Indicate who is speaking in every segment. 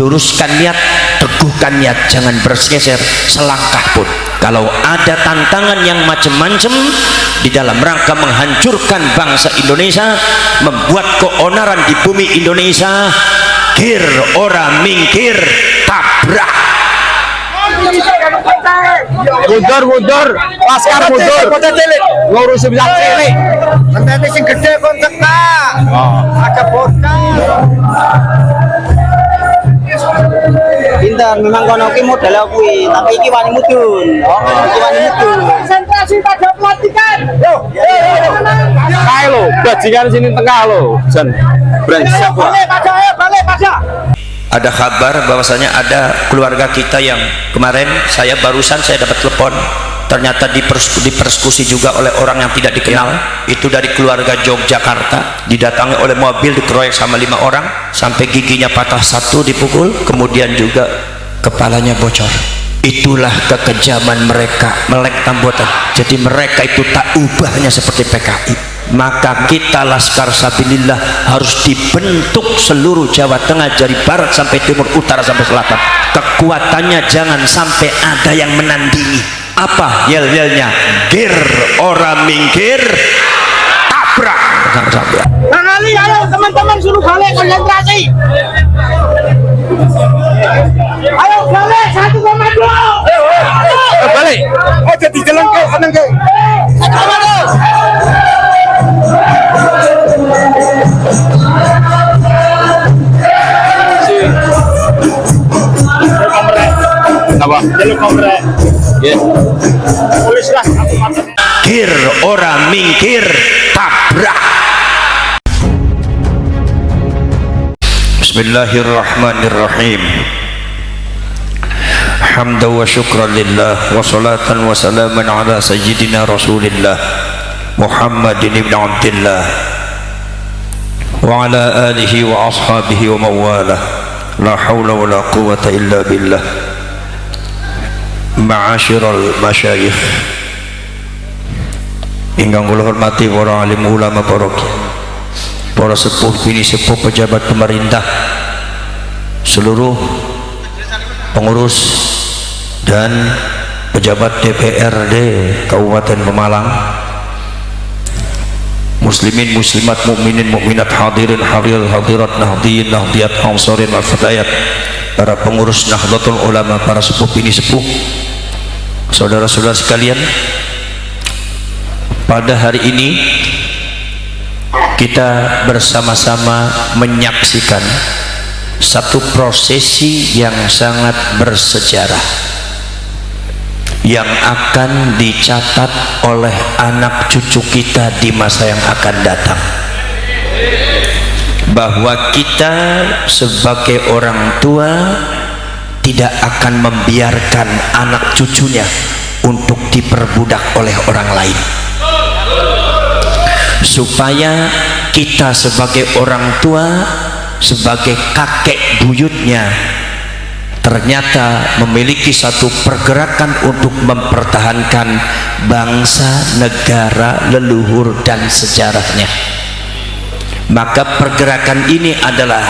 Speaker 1: luruskan niat, teguhkan niat, jangan bergeser selangkah pun. Kalau ada tantangan yang macam-macam di dalam rangka menghancurkan bangsa Indonesia, membuat keonaran di bumi Indonesia, kir ora mingkir, tabrak.
Speaker 2: Mundur, laskar mundur. Ngurusi bisa cilik.
Speaker 3: Nanti sing gede kon teka. Ada bocah.
Speaker 4: Pinter, memang kono ki modal kuwi, tapi iki wani mudun. Iki wani mudun.
Speaker 3: Konsentrasi pada pelatihan. Yo.
Speaker 2: Kae lho, bajingan sini tengah lho. Jan brengsek.
Speaker 3: Balik pada.
Speaker 1: Ada kabar bahwasanya ada keluarga kita yang kemarin saya dapat telepon, ternyata dipersekusi juga oleh orang yang tidak dikenal. Itu dari keluarga Yogyakarta, didatangi oleh mobil, dikeroyok sama 5 orang sampai giginya patah 1 dipukul, kemudian juga kepalanya bocor. Itulah kekejaman mereka, melek tambotan. Jadi mereka itu tak ubahnya seperti PKI. Maka kita Laskar Sabilillah harus dibentuk seluruh Jawa Tengah dari barat sampai timur, utara sampai selatan. Kekuatannya jangan sampai ada yang menandingi. Apa yel-yelnya? Gir ora mingkir, tabrak.
Speaker 3: Bang Ali, ayo teman-teman suruh balik, konsentrasi. Ayo balik 1,2.
Speaker 2: Balik.
Speaker 3: Oh jadi jalan ke kanan ke. 1,2.
Speaker 2: Apa?
Speaker 3: Jalur komrek.
Speaker 2: Ya.
Speaker 3: Tulis lah.
Speaker 1: Gir ora mingkir, tabrak. Bismillahirrahmanirrahim. Hamdan wa syukran lillah, wa salatan wa salaman ala sayyidina Rasulillah Muhammadin ibn Abdillah wa ala alihi wa ashabihi wa mawalah. La hawla wa la quwwata illa billah. Ma'asyiral masyayikh, ingkang kula hormati para alim ulama, para sepuh bini sepuh, pejabat pemerintah, seluruh pengurus dan pejabat DPRD Kabupaten Pemalang, muslimin muslimat, mukminin mukminat, hadirin hadirat, nahdiyin nahdiyat, ansarin wal fatayat, para pengurus Nahdlatul Ulama, para sepuh bini sepuh, saudara-saudara sekalian. Pada hari ini kita bersama-sama menyaksikan satu prosesi yang sangat bersejarah yang akan dicatat oleh anak cucu kita di masa yang akan datang, bahwa kita sebagai orang tua tidak akan membiarkan anak cucunya untuk diperbudak oleh orang lain, supaya kita sebagai orang tua, sebagai kakek buyutnya, ternyata memiliki satu pergerakan untuk mempertahankan bangsa, negara, leluhur dan sejarahnya. Maka pergerakan ini adalah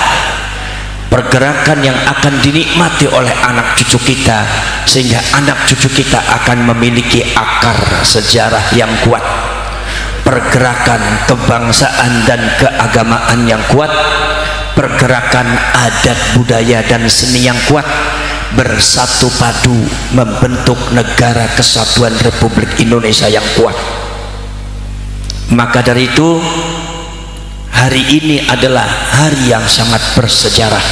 Speaker 1: pergerakan yang akan dinikmati oleh anak cucu kita, sehingga anak cucu kita akan memiliki akar sejarah yang kuat, pergerakan kebangsaan dan keagamaan yang kuat, pergerakan adat budaya dan seni yang kuat, bersatu padu membentuk negara kesatuan Republik Indonesia yang kuat. Maka dari itu, hari ini adalah hari yang sangat bersejarah,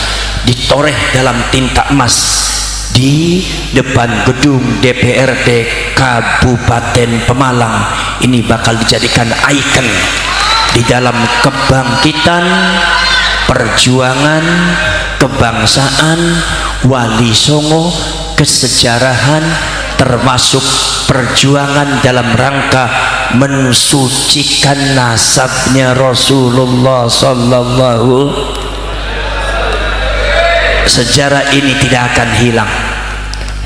Speaker 1: ditoreh dalam tinta emas di depan gedung DPRD Kabupaten Pemalang. Ini bakal dijadikan ikon di dalam kebangkitan, perjuangan, kebangsaan, wali songo, kesejarahan, termasuk perjuangan dalam rangka mensucikan nasabnya Rasulullah sallallahu. Sejarah ini tidak akan hilang.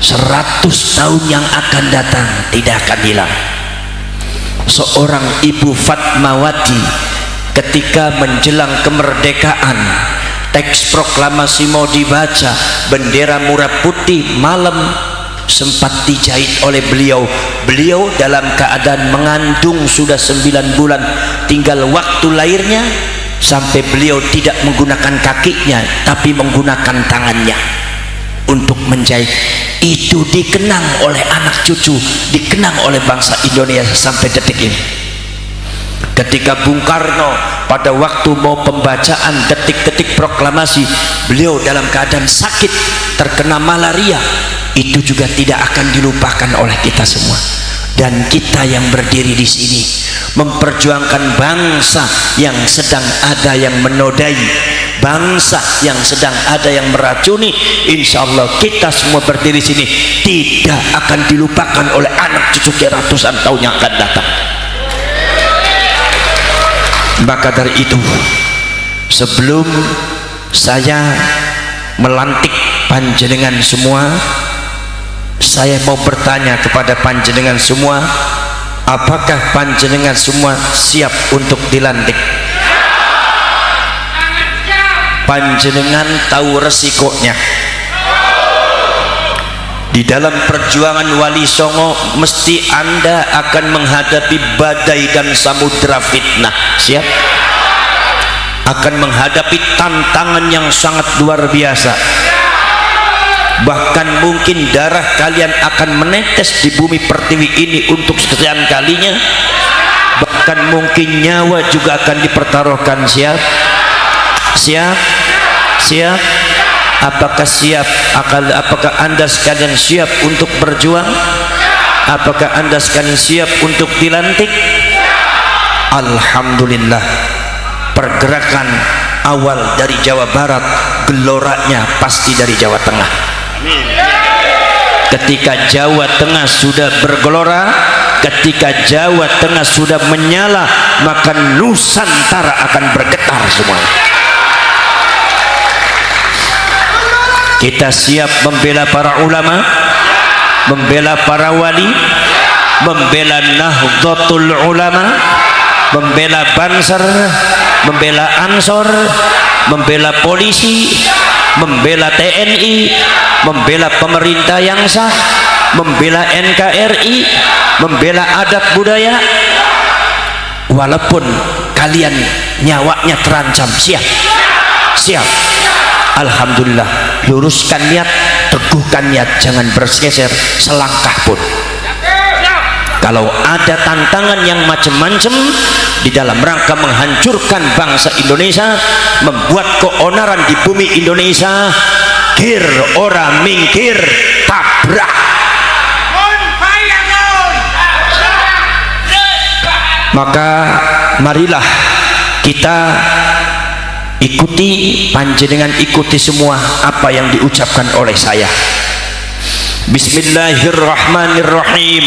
Speaker 1: 100 tahun yang akan datang tidak akan hilang. Seorang ibu Fatmawati ketika menjelang kemerdekaan teks proklamasi mau dibaca, bendera merah putih malam sempat dijahit oleh beliau. Beliau dalam keadaan mengandung sudah 9 bulan, tinggal waktu lahirnya sampai beliau tidak menggunakan kakinya tapi menggunakan tangannya untuk menjahit. Itu dikenang oleh anak cucu, dikenang oleh bangsa Indonesia sampai detik ini. Ketika Bung Karno pada waktu mau pembacaan detik-detik proklamasi, beliau dalam keadaan sakit terkena malaria, itu juga tidak akan dilupakan oleh kita semua. Dan kita yang berdiri di sini memperjuangkan bangsa yang sedang ada yang menodai, bangsa yang sedang ada yang meracuni. Insya Allah kita semua berdiri sini tidak akan dilupakan oleh anak cucu ratusan tahun yang akan datang. Maka dari itu, sebelum saya melantik panjenengan semua, saya mau bertanya kepada panjenengan semua, apakah panjenengan semua siap untuk dilantik? Panjenengan tahu resikonya. Di dalam perjuangan Wali Songo mesti Anda akan menghadapi badai dan samudra fitnah. Siap? Akan menghadapi tantangan yang sangat luar biasa. Bahkan mungkin darah kalian akan menetes di bumi pertiwi ini untuk sekian kalinya. Bahkan mungkin nyawa juga akan dipertaruhkan. Siap? Siap? Siap? Apakah siap? Apakah Anda sekalian siap untuk berjuang? Apakah Anda sekalian siap untuk dilantik? Alhamdulillah, pergerakan awal dari Jawa Barat, geloranya pasti dari Jawa Tengah. Ketika Jawa Tengah sudah bergelora, ketika Jawa Tengah sudah menyala, maka Nusantara akan bergetar semuanya. Kita siap membela para ulama, membela para wali, membela Nahdlatul Ulama, membela Bansar, membela Ansor, membela polisi, membela TNI, membela pemerintah yang sah, membela NKRI, membela adat budaya. Walaupun kalian nyawanya terancam, siap? Siap? Alhamdulillah, luruskan niat, teguhkan niat, jangan bergeser selangkah pun. Kalau ada tantangan yang macam-macam di dalam rangka menghancurkan bangsa Indonesia, membuat keonaran di bumi Indonesia, kir ora mingkir, tabrak. Maka marilah kita ikuti, panjenengan ikuti semua apa yang diucapkan oleh saya. Bismillahirrahmanirrahim.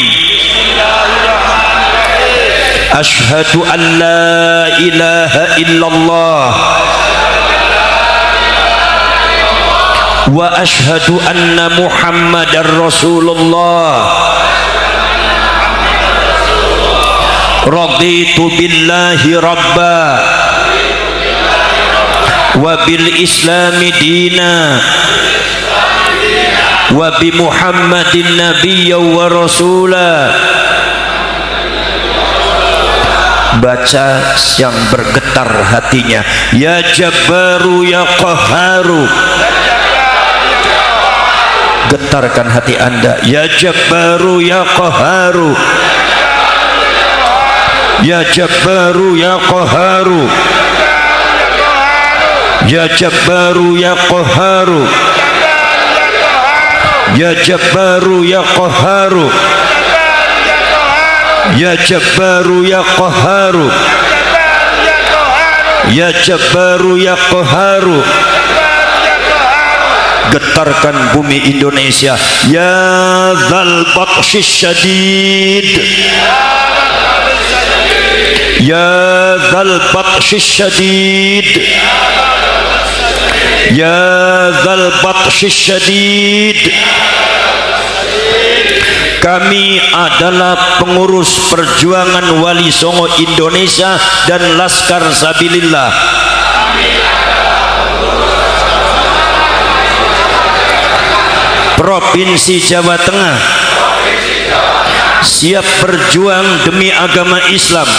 Speaker 1: Asyhadu an la ilaha illallah wa asyhadu anna Muhammadar Rasulullah. Raditu billahi rabba wa bil islami dina wa bi Muhammadin nabiyya wa rasula. Baca yang bergetar hatinya. Ya Jabbaru ya Qahharu. Getarkan hati Anda. Ya Jabbaru ya Qahharu. Ya Jabbaru ya Qahharu. Ya Jabbaru ya Qahharu. Ya Jabbaru ya Qahharu. Ya Jabbaru ya Qahharu. Ya Jabbaru ya Qahharu. Getarkan bumi Indonesia. Ya Dzal Batsyis Syadid. Ya Dzal Batsyis Syadid. Ya Dzal Batsyis Syadid. Kami adalah pengurus perjuangan Wali Songo Indonesia dan Laskar Sabilillah. Provinsi Jawa Tengah siap berjuang demi agama Islam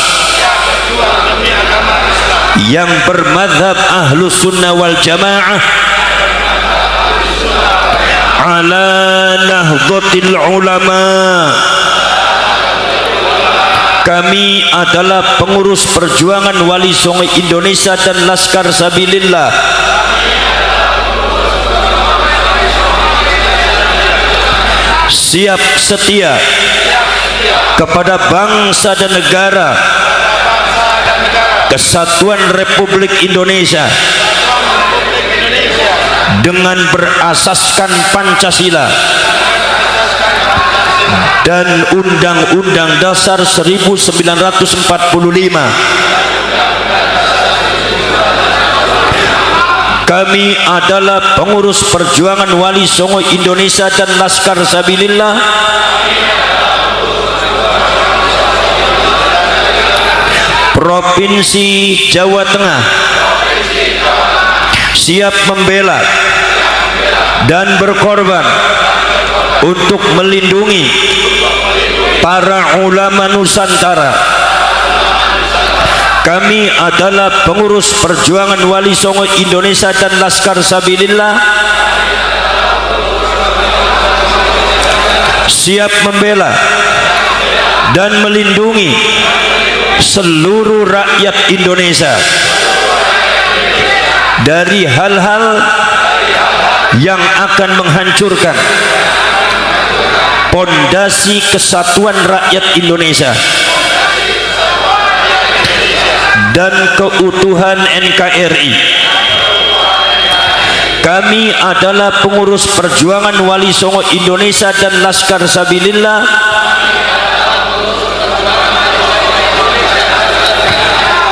Speaker 1: yang bermadhab Ahlus Sunnah wal Jamaah ala nahdlatil ulama. Kami adalah pengurus perjuangan Wali Songo Indonesia dan Laskar Sabilillah siap setia kepada bangsa dan negara Kesatuan Republik Indonesia dengan berasaskan Pancasila dan Undang-Undang Dasar 1945. Kami adalah pengurus perjuangan Wali Songo Indonesia dan Laskar Sabilillah Provinsi Jawa Tengah siap membela dan berkorban untuk melindungi para ulama Nusantara. Kami adalah pengurus perjuangan Wali Songo Indonesia dan Laskar Sabilillah siap membela dan melindungi seluruh rakyat Indonesia dari hal-hal yang akan menghancurkan pondasi kesatuan rakyat Indonesia dan keutuhan NKRI. Kami adalah pengurus perjuangan Wali Songo Indonesia dan Laskar Sabilillah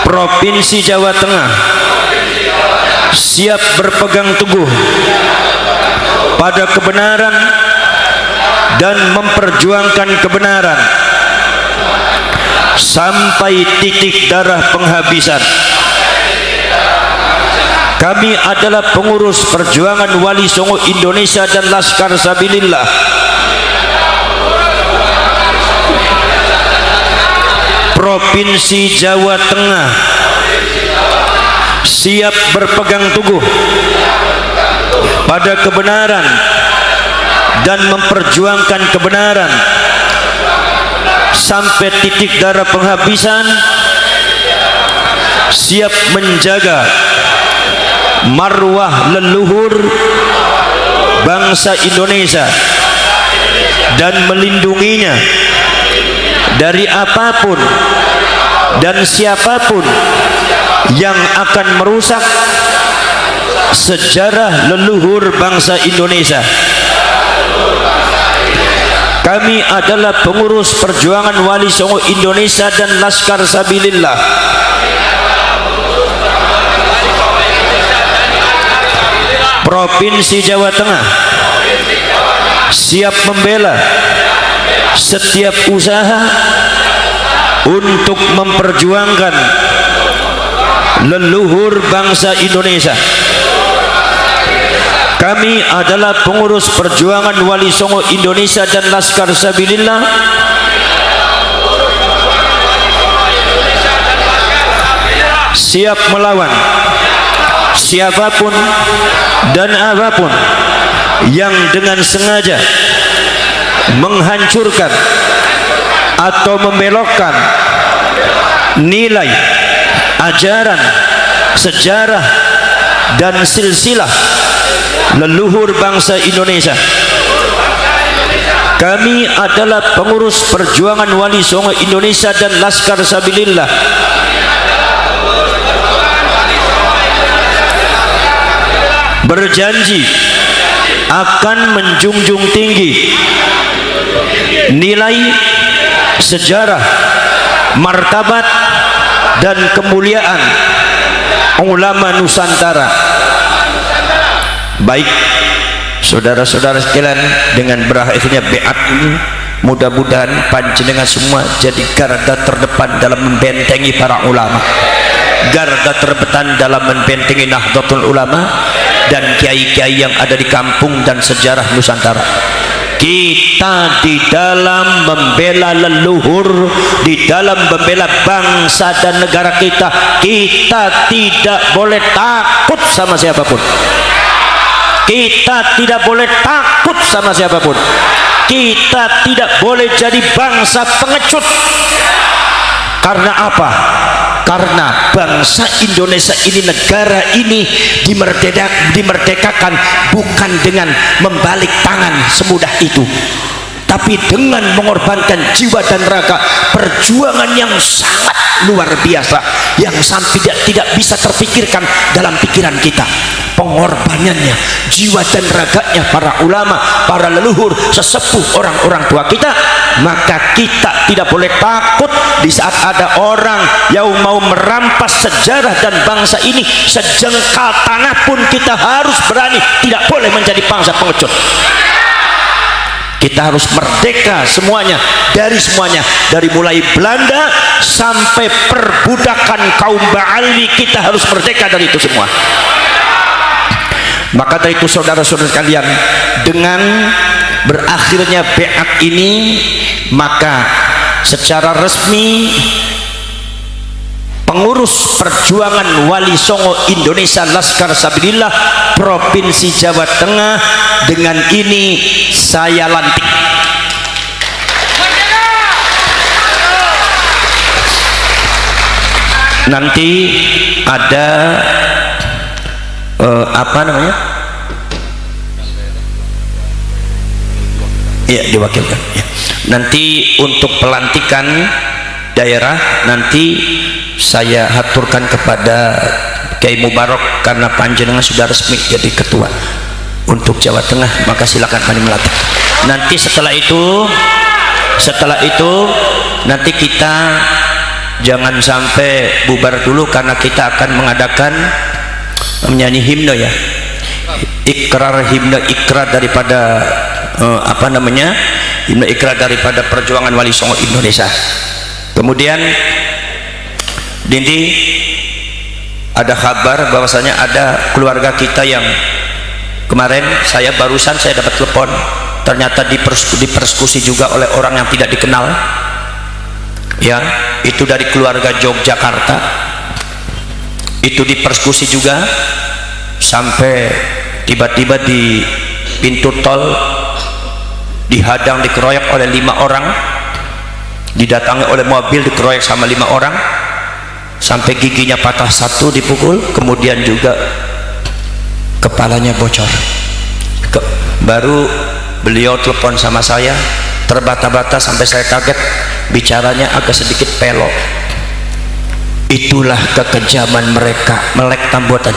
Speaker 1: Provinsi Jawa Tengah siap berpegang teguh pada kebenaran dan memperjuangkan kebenaran sampai titik darah penghabisan. Kami adalah pengurus perjuangan Wali Songo Indonesia dan Laskar Sabilillah Provinsi Jawa Tengah siap berpegang teguh pada kebenaran dan memperjuangkan kebenaran sampai titik darah penghabisan, siap menjaga marwah leluhur bangsa Indonesia dan melindunginya dari apapun dan siapapun yang akan merusak sejarah leluhur bangsa Indonesia. Kami adalah pengurus perjuangan Wali Songo Indonesia dan Laskar Sabilillah Provinsi Jawa Tengah siap membela setiap usaha untuk memperjuangkan leluhur bangsa Indonesia. Kami adalah pengurus perjuangan Wali Songo Indonesia dan Laskar Sabilillah siap melawan siapapun dan apapun yang dengan sengaja menghancurkan atau membelokkan nilai, ajaran, sejarah dan silsilah leluhur bangsa Indonesia. Kami adalah pengurus perjuangan Wali Songo Indonesia dan Laskar Sabilillah berjanji akan menjunjung tinggi nilai, sejarah, martabat dan kemuliaan ulama Nusantara. Baik saudara-saudara sekalian, dengan berakhirnya beat ini mudah-mudahan panjenengan semua jadi garda terdepan dalam membentengi para ulama, garda terdepan dalam membentengi Nahdlatul Ulama, dan kiai-kiai yang ada di kampung dan sejarah Nusantara. Kita di dalam membela leluhur, di dalam membela bangsa dan negara kita, kita tidak boleh takut sama siapapun. Kita tidak boleh takut sama siapapun. Kita tidak boleh jadi bangsa pengecut. Karena apa? Karena bangsa Indonesia ini, negara ini dimerdekakan bukan dengan membalik tangan semudah itu, tapi dengan mengorbankan jiwa dan raga, perjuangan yang sangat luar biasa yang sampai tidak bisa terpikirkan dalam pikiran kita. Pengorbanannya, jiwa dan raganya para ulama, para leluhur, sesepuh, orang-orang tua kita. Maka kita tidak boleh takut di saat ada orang yang mau merampas sejarah dan bangsa ini. Sejengkal tanah pun kita harus berani, tidak boleh menjadi bangsa pengecut. Kita harus merdeka semuanya, dari mulai Belanda sampai perbudakan kaum Ba'alwi, kita harus merdeka dari itu semua. Maka dari itu saudara-saudara sekalian, dengan berakhirnya beat ini, maka secara resmi pengurus perjuangan Wali Songo Indonesia Laskar Sabilillah Provinsi Jawa Tengah dengan ini saya lantik. Nanti ada apa namanya? Ya, diwakilkan ya. Nanti untuk pelantikan daerah nanti saya haturkan kepada Kiai Mubarak, karena panjenengan sudah resmi jadi ketua untuk Jawa Tengah, maka silakan kami melantik. Nanti setelah itu nanti kita jangan sampai bubar dulu, karena kita akan mengadakan menyanyi himne ya, himne ikrar daripada himne ikrar daripada perjuangan Wali Songo Indonesia. Kemudian Dindi, ada kabar bahwasanya ada keluarga kita yang kemarin barusan saya dapat telepon, ternyata dipersekusi juga oleh orang yang tidak dikenal ya, itu dari keluarga Yogyakarta. Itu dipersekusi juga sampai tiba-tiba di pintu tol dihadang, dikeroyok oleh 5 orang, didatangi oleh mobil, dikeroyok sama 5 orang sampai giginya patah 1 dipukul, kemudian juga kepalanya bocor. Baru beliau telepon sama saya terbata-bata sampai saya kaget, bicaranya agak sedikit pelok. Itulah kekejaman mereka, melek tambotan,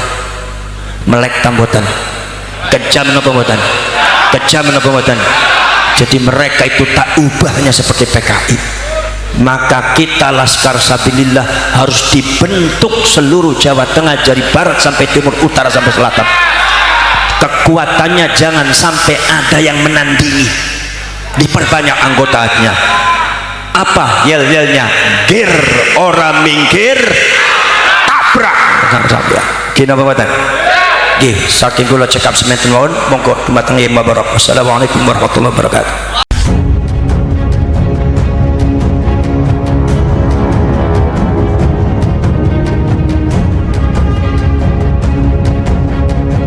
Speaker 1: kejam nopomotan. Jadi mereka itu tak ubahnya seperti PKI. Maka kita Laskar Sabilillah harus dibentuk seluruh Jawa Tengah, dari barat sampai timur, utara sampai selatan. Kekuatannya jangan sampai ada yang menandingi, diperbanyak anggotanya. Apa yel-yelnya? Gir orang minggir, tabrak sampai kina pematan. Nggih, saking kula cekap semanten mawon, monggo dumateng Mubarak. Wassalamualaikum warahmatullahi wabarakatuh.